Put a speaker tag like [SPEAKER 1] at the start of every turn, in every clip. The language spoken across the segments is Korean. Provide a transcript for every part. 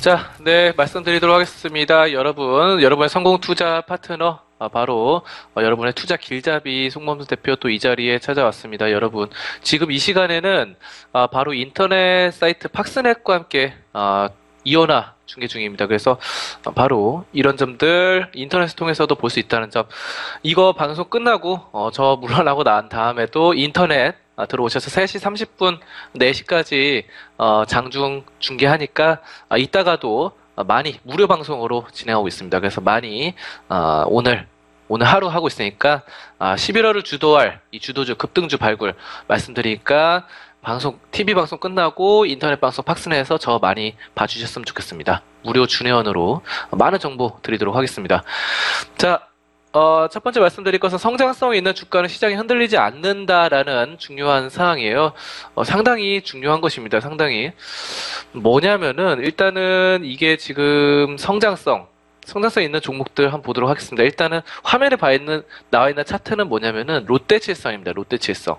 [SPEAKER 1] 자, 네, 말씀드리도록 하겠습니다. 여러분의 성공 투자 파트너, 바로 여러분의 투자 길잡이 송범수 대표 또 이 자리에 찾아왔습니다. 여러분, 지금 이 시간에는 바로 인터넷 사이트 팍스넷과 함께 이온화 중계 중입니다. 그래서 바로 이런 점들 인터넷을 통해서도 볼 수 있다는 점, 이거 방송 끝나고 저 물러나고 난 다음에도 인터넷 들어오셔서 3시 30분, 4시까지 장중 중계하니까 이따가도 많이 무료 방송으로 진행하고 있습니다. 그래서 많이 오늘 하루 하고 있으니까 11월을 주도할 이 주도주 급등주 발굴 말씀드리니까 TV 방송 끝나고 인터넷 방송 팍스넷에서 저 많이 봐주셨으면 좋겠습니다. 무료 준회원으로 많은 정보 드리도록 하겠습니다. 자, 첫 번째 말씀드릴 것은 성장성이 있는 주가는 시장이 흔들리지 않는다라는 중요한 사항이에요. 상당히 중요한 것입니다. 상당히. 뭐냐면은, 일단은 이게 지금 성장성 있는 종목들 한번 보도록 하겠습니다. 일단은 화면에 나와 있는 차트는 뭐냐면은 롯데칠성입니다. 롯데칠성.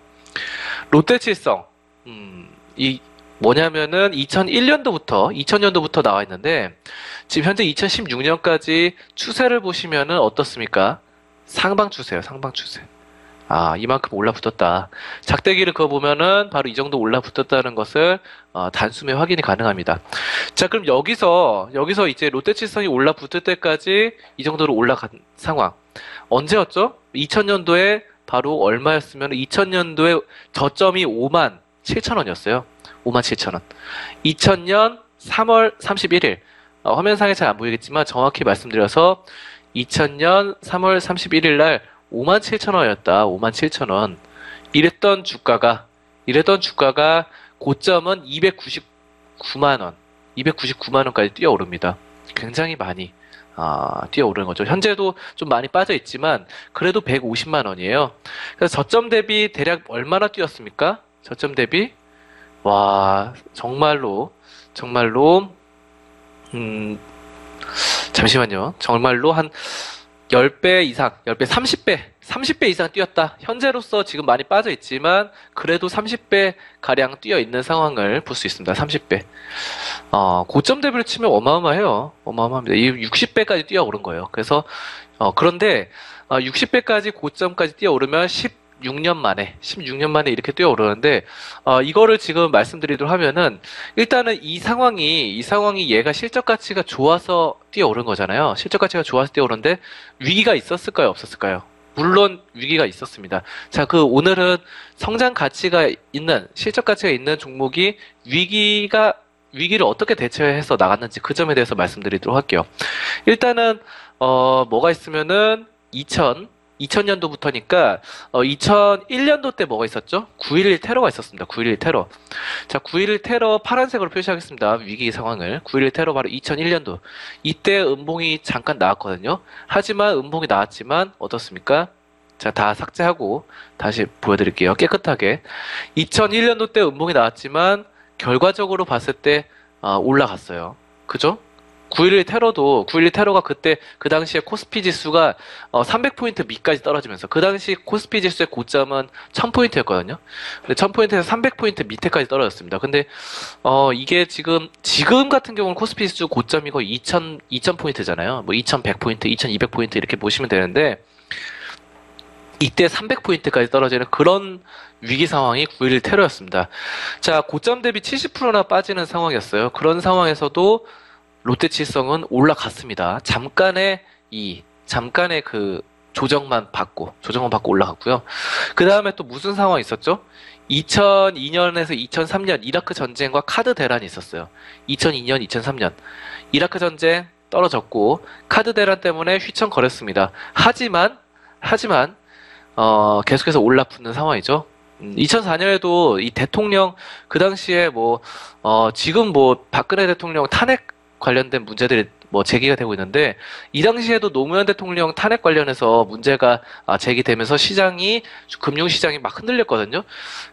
[SPEAKER 1] 이 뭐냐면은 2000년도부터 나와 있는데 지금 현재 2016년까지 추세를 보시면은 어떻습니까? 상방 추세예요, 상방 추세. 이만큼 올라붙었다. 작대기를 그어보면은 바로 이 정도 올라붙었다는 것을 단숨에 확인이 가능합니다. 자, 그럼 여기서 이제 롯데칠성이 올라붙을 때까지 이 정도로 올라간 상황. 언제였죠? 2000년도에 바로 얼마였으면 2000년도에 저점이 57,000원이었어요. 57,000원. 2000년 3월 31일. 화면상에 잘 안 보이겠지만 정확히 말씀드려서 2000년 3월 31일 날 57,000원이었다. 57,000원. 이랬던 주가가 고점은 299만 원. 299만 원까지 뛰어오릅니다. 굉장히 많이 뛰어오르는 거죠. 현재도 좀 많이 빠져 있지만 그래도 150만 원이에요. 그래서 저점 대비 대략 얼마나 뛰었습니까? 저점 대비 와, 정말로 잠시만요. 정말로 한 10배 이상, 10배, 30배 이상 뛰었다. 현재로서 지금 많이 빠져 있지만 그래도 30배 가량 뛰어 있는 상황을 볼 수 있습니다. 30배. 고점 대비를 치면 어마어마해요. 어마어마합니다. 이 60배까지 뛰어오른 거예요. 그래서 그런데 60배까지 고점까지 뛰어오르면 16년 만에 이렇게 뛰어오르는데, 이거를 지금 말씀드리도록 하면은, 일단은 이 상황이 얘가 실적 가치가 좋아서 뛰어오른 거잖아요. 실적 가치가 좋아서 뛰어오르는데, 위기가 있었을까요? 없었을까요? 물론 위기가 있었습니다. 자, 오늘은 성장 가치가 있는, 실적 가치가 있는 종목이 위기를 어떻게 대처해서 나갔는지 그 점에 대해서 말씀드리도록 할게요. 일단은, 뭐가 있으면은, 2000년도부터니까 2001년도 때 뭐가 있었죠? 9.11 테러가 있었습니다. 9.11 테러. 자, 9.11 테러 파란색으로 표시하겠습니다. 위기 상황을. 9.11 테러 바로 2001년도. 이때 음봉이 잠깐 나왔거든요. 하지만 음봉이 나왔지만 어떻습니까? 자, 다 삭제하고 다시 보여드릴게요. 깨끗하게. 2001년도 때 음봉이 나왔지만 결과적으로 봤을 때 올라갔어요. 그죠? 9.11 테러가 그때, 그 당시에 코스피 지수가 300포인트 밑까지 떨어지면서, 그 당시 코스피 지수의 고점은 1000포인트였거든요. 근데 1000포인트에서 300포인트 밑에까지 떨어졌습니다. 근데, 이게 지금 같은 경우는 코스피 지수 고점이 거의 2000포인트잖아요. 뭐 2100포인트, 2200포인트 이렇게 보시면 되는데, 이때 300포인트까지 떨어지는 그런 위기 상황이 9.11 테러였습니다. 자, 고점 대비 70%나 빠지는 상황이었어요. 그런 상황에서도 롯데칠성은 올라갔습니다. 잠깐의 그 조정만 받고 올라갔고요. 그 다음에 또 무슨 상황이 있었죠? 2002년에서 2003년 이라크 전쟁과 카드 대란이 있었어요. 2002년, 2003년. 이라크 전쟁 떨어졌고, 카드 대란 때문에 휘청거렸습니다. 하지만, 계속해서 올라붙는 상황이죠. 2004년에도 이 대통령, 그 당시에 지금 박근혜 대통령 탄핵 관련된 문제들이 제기가 되고 있는데, 이 당시에도 노무현 대통령 탄핵 관련해서 문제가 제기되면서 금융시장이 막 흔들렸거든요.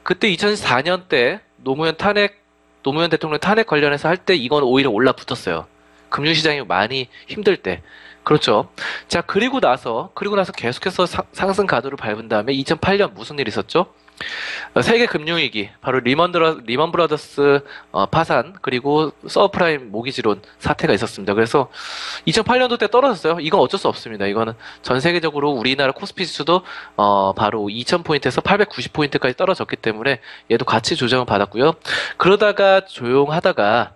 [SPEAKER 1] 그때 2004년 때 노무현 대통령 탄핵 관련해서 할 때 이건 오히려 올라붙었어요. 금융시장이 많이 힘들 때. 그렇죠. 자, 그리고 나서 계속해서 상승 가도를 밟은 다음에 2008년 무슨 일이 있었죠? 세계 금융위기, 바로 리먼 브라더스 파산, 그리고 서브프라임 모기지론 사태가 있었습니다. 그래서 2008년도 때 떨어졌어요. 이건 어쩔 수 없습니다. 이거는 전 세계적으로 우리나라 코스피 지수도 바로 2000포인트에서 890포인트까지 떨어졌기 때문에 얘도 같이 조정을 받았고요. 그러다가 조용하다가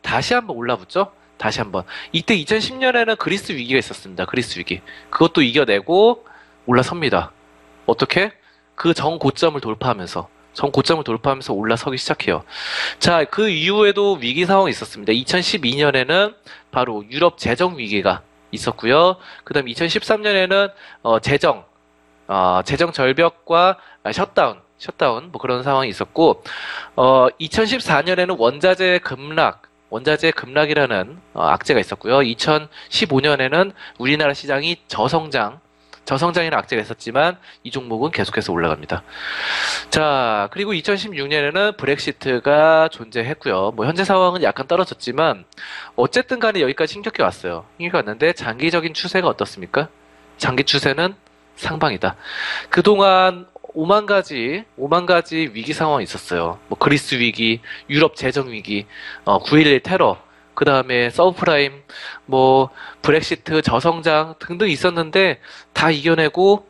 [SPEAKER 1] 다시 한번 올라붙죠? 다시 한번. 이때 2010년에는 그리스 위기가 있었습니다. 그리스 위기. 그것도 이겨내고 올라섭니다. 어떻게? 그 정고점을 돌파하면서 올라서기 시작해요. 자, 그 이후에도 위기 상황이 있었습니다. 2012년에는 바로 유럽 재정 위기가 있었고요. 그 다음 2013년에는 재정 절벽과 셧다운 뭐 그런 상황이 있었고, 2014년에는 원자재 급락이라는 악재가 있었고요. 2015년에는 우리나라 시장이 저성장이라는 악재가 있었지만 이 종목은 계속해서 올라갑니다. 자, 그리고 2016년에는 브렉시트가 존재했고요. 뭐 현재 상황은 약간 떨어졌지만 어쨌든 간에 여기까지 힘겹게 왔어요. 힘겹게 왔는데 장기적인 추세가 어떻습니까? 장기 추세는 상방이다. 그동안 5만 가지 위기 상황이 있었어요. 뭐 그리스 위기, 유럽 재정 위기, 9.11 테러, 그 다음에 서브프라임, 뭐 브렉시트, 저성장 등등 있었는데 다 이겨내고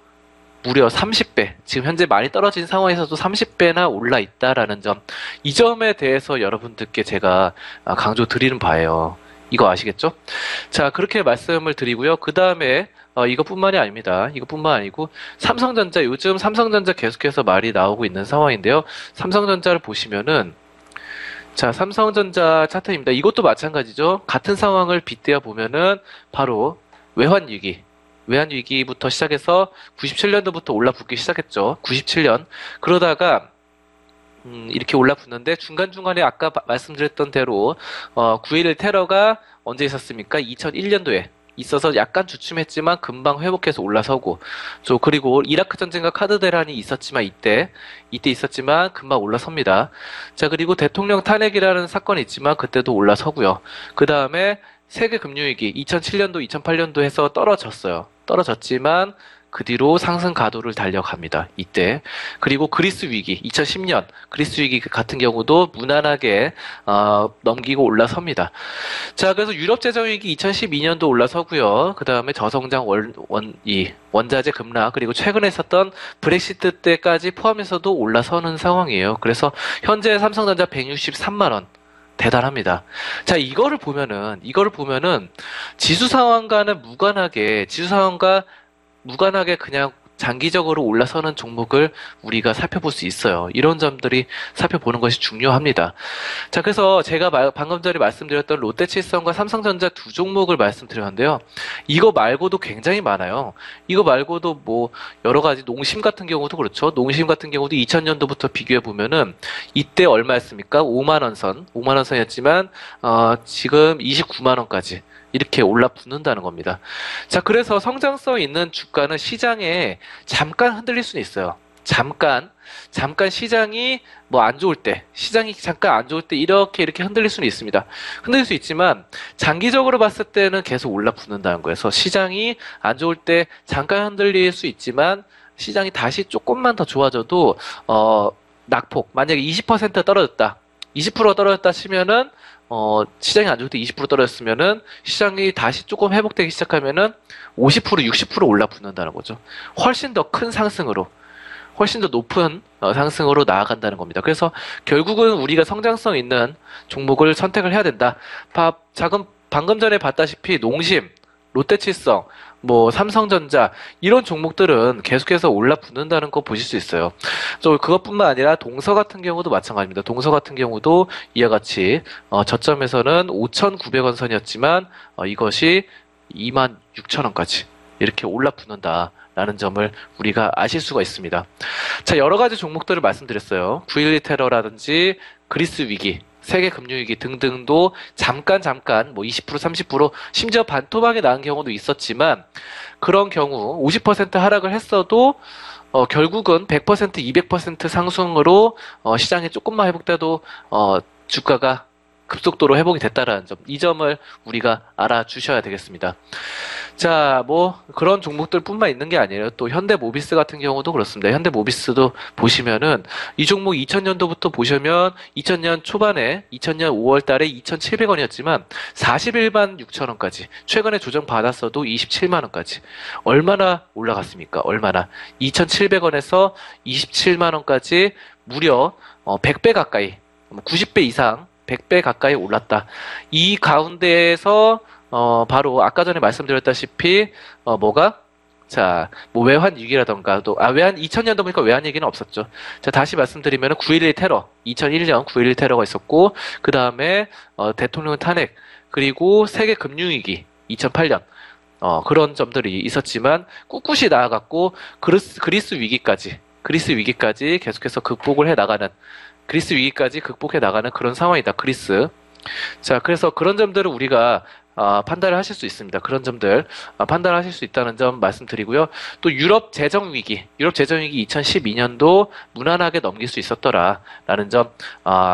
[SPEAKER 1] 무려 30배, 지금 현재 많이 떨어진 상황에서도 30배나 올라 있다라는 점, 이 점에 대해서 여러분들께 제가 강조 드리는 바예요. 이거 아시겠죠? 자, 그렇게 말씀을 드리고요. 그 다음에 이것뿐만이 아닙니다. 이것뿐만 아니고 삼성전자, 요즘 삼성전자 계속해서 말이 나오고 있는 상황인데요. 삼성전자를 보시면은, 자, 삼성전자 차트입니다. 이것도 마찬가지죠. 같은 상황을 빗대어 보면은 바로 외환위기부터 시작해서 97년도부터 올라붙기 시작했죠. 97년. 그러다가 이렇게 올라붙는데 중간중간에 아까 말씀드렸던 대로 9.11 테러가 언제 있었습니까? 2001년도에 있어서 약간 주춤했지만 금방 회복해서 올라서고, 그리고 이라크 전쟁과 카드 대란이 있었지만 이때 있었지만 금방 올라섭니다. 자, 그리고 대통령 탄핵이라는 사건이 있지만 그때도 올라서고요. 그 다음에 세계 금융위기 2007년도, 2008년도 해서 떨어졌지만 그 뒤로 상승 가도를 달려갑니다. 이때. 그리고 그리스 위기 2010년 그리스 위기 같은 경우도 무난하게 넘기고 올라섭니다. 자, 그래서 유럽 재정 위기 2012년도 올라서고요. 그 다음에 저성장 원자재 급락, 그리고 최근에 있었던 브렉시트 때까지 포함해서도 올라서는 상황이에요. 그래서 현재 삼성전자 163만 원. 대단합니다. 자, 이거를 보면은 지수 상황과 무관하게 그냥 장기적으로 올라서는 종목을 우리가 살펴볼 수 있어요. 이런 점들이 살펴보는 것이 중요합니다. 자, 그래서 제가 방금 전에 말씀드렸던 롯데칠성과 삼성전자 두 종목을 말씀드렸는데요. 이거 말고도 굉장히 많아요. 이거 말고도 뭐 여러 가지 농심 같은 경우도 그렇죠. 농심 같은 경우도 2000년도부터 비교해 보면은 이때 얼마였습니까? 5만 원 선이었지만 지금 29만 원까지 이렇게 올라붙는다는 겁니다. 자, 그래서 성장성 있는 주가는 시장에 잠깐 흔들릴 수는 있어요. 잠깐 시장이 잠깐 안 좋을 때 이렇게 흔들릴 수는 있습니다. 흔들릴 수 있지만 장기적으로 봤을 때는 계속 올라붙는다는 거예요. 그래서 시장이 안 좋을 때 잠깐 흔들릴 수 있지만 시장이 다시 조금만 더 좋아져도 낙폭, 만약에 20% 떨어졌다, 20% 떨어졌다 치면은 시장이 안 좋을 때 20% 떨어졌으면은 시장이 다시 조금 회복되기 시작하면은 50%, 60% 올라붙는다는 거죠. 훨씬 더 큰 상승으로, 훨씬 더 높은 상승으로 나아간다는 겁니다. 그래서 결국은 우리가 성장성 있는 종목을 선택을 해야 된다. 방금 전에 봤다시피 농심, 롯데칠성, 뭐 삼성전자 이런 종목들은 계속해서 올라붙는다는 거 보실 수 있어요. 그것뿐만 아니라 동서 같은 경우도 마찬가지입니다. 동서 같은 경우도 이와 같이 저점에서는 5,900원 선이었지만 이것이 26,000원까지 이렇게 올라붙는다라는 점을 우리가 아실 수가 있습니다. 자, 여러 가지 종목들을 말씀드렸어요. 9.12 테러라든지 그리스 위기, 세계 금융위기 등등도 잠깐 뭐 20%, 30% 심지어 반토막이 난 경우도 있었지만 그런 경우 50% 하락을 했어도 결국은 100%, 200% 상승으로 시장이 조금만 회복돼도 주가가 급속도로 회복이 됐다라는 점, 이 점을 우리가 알아주셔야 되겠습니다. 자, 뭐 그런 종목들뿐만 있는 게 아니에요. 또 현대모비스 같은 경우도 그렇습니다. 현대모비스도 보시면은 이 종목 2000년도부터 보시면 2000년 초반에 2000년 5월 달에 2,700원이었지만 41만 6천원까지, 최근에 조정 받았어도 27만 원까지 얼마나 올라갔습니까? 얼마나 2,700원에서 27만 원까지 무려 100배 가까이, 90배 이상 100배 가까이 올랐다. 이 가운데에서 바로 아까 전에 말씀드렸다시피 뭐가, 자, 뭐 외환 위기라던가 또 외환 2000년도 보니까 외환 얘기는 없었죠. 자, 다시 말씀드리면 9.11 테러, 2001년 9.11 테러가 있었고, 그 다음에 대통령 탄핵, 그리고 세계 금융위기 2008년, 그런 점들이 있었지만 꿋꿋이 나아갔고, 그리스 위기까지 계속해서 극복을 해 나가는, 그리스 위기까지 극복해 나가는 그런 상황이다. 그리스. 자, 그래서 그런 점들을 우리가 판단을 하실 수 있습니다. 그런 점들 판단을 하실 수 있다는 점 말씀드리고요. 또 유럽 재정 위기 2012년도 무난하게 넘길 수 있었더라라는 점,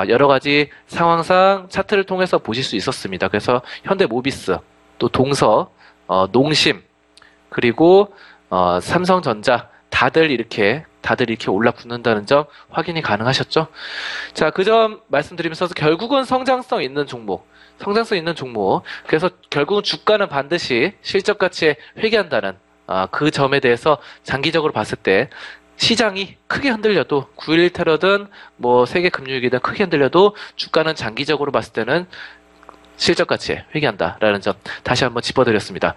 [SPEAKER 1] 여러 가지 상황상 차트를 통해서 보실 수 있었습니다. 그래서 현대모비스, 또 동서, 농심, 그리고 삼성전자 다들 이렇게 올라붙는다는 점 확인이 가능하셨죠? 자, 그 점 말씀드리면서 결국은 성장성 있는 종목. 그래서 결국은 주가는 반드시 실적 가치에 회귀한다는 그 점에 대해서 장기적으로 봤을 때 시장이 크게 흔들려도 9.11 테러든 뭐 세계 금융위기든 크게 흔들려도 주가는 장기적으로 봤을 때는 실적 가치에 회귀한다라는 점 다시 한번 짚어드렸습니다.